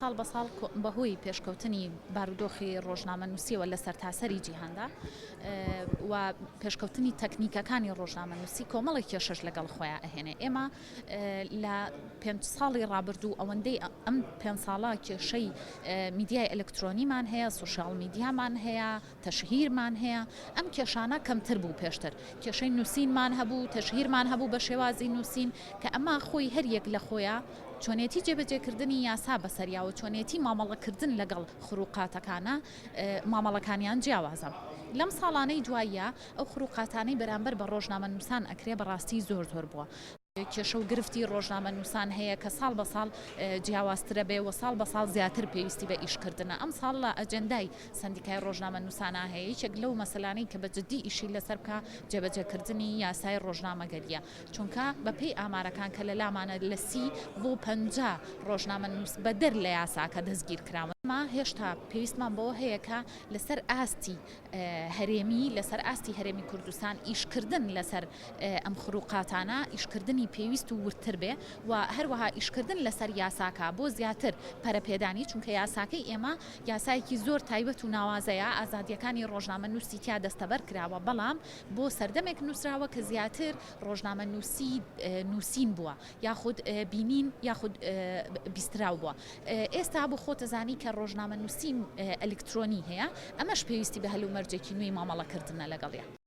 ساڵ بە ساڵ بەهۆی پێشکەوتنی بارودۆخی ڕۆژنامەنووسیەوە لە سەرتاسەری جیهاندا و پێشکەوتنی تەکنیکەکانی ڕۆژنامەنووسی کۆمەڵی کێشەش لەگەڵ خۆیان ئەهێنێ. ئێمە لە 5 ساڵی ڕابردوو ئەوەندەی ئەم 5 ساڵە کێشەی میدیای ئەلکترۆنیمان هەیە، سوشال میدیامان هەیە، تەشهیرمان هەیە. ئەم کێشانە کەمتر بوو پێشتر. کێشەی نووسینمان هەبوو، تەشهیرمان هەبوو بە شێوازی نووسین کە ئەمە خۆی هەریەک لە خۆیە چۆنێتی جێبەجێکردنی یاسا بەسەریاوە، چۆنێتی مامەڵەکردن لەگەڵ خروقاتەکانە مامەڵەکانیان جیاوازە. لەم ساڵانەی دواییە ئەو خروقاتانەی بەرامبەر بە ڕۆژنامەنووسان ئەکرێ بەڕاستی زۆر بووە. کێشە و گرفتی ڕۆژنامەنووسان هەیە کە ساڵ بە ساڵ جیاوازترە بێ و ساڵ بە ساڵ زیاتر پێویستی بە ئیشکردنە. ئەم ساڵ لە ئەجەندای سندیکای ڕۆژنامەنووسانە هەیە، یەکێک لەو مەسەلانەی کە بەجددی ئیشی لەسەر بکە جێبەجێکردنی یاسای ڕۆژنامەگەریە، چونکە بەپێی ئامارەکان کە لە لامانە لە 30 بۆ 50 ڕۆژنامەنووس بەدەر لە یاساکە دەستگیر کراون. ما هێشتا پێویستمان بەوە هەیە کە لەسەر ئاستی هەرێمی، لەسەر ئاستی هەرێمی کوردستان ئیشکردن لەسەر ئەم خروقاتانە ئیشکردنی پێویست و ورتر بێ و هەروەها ئیشکردن لەسەر یاساکە بۆ زیاتر پەرەپێدانی، چونکە یاساکەی ئێمە یاسایەکی زۆر تایبەت و ناوازەیە، ئازادیەکانی ڕۆژنامەنووسی تیا دەستەبەر کراوە، بەڵام بۆ سەردەمێک نووسراوە کە زیاتر ڕۆژنامەنووسی نووسین بووە یاخود بینین یاخود بیستراو بووە. ئێستا بۆ خۆتەزانی کە ڕۆژنامەنووسی ئەلکترۆنی هەیە، ئەمەش پێویستی بە هەلومەرجێکی نوێی مامەڵەکردنە لەگەڵیە.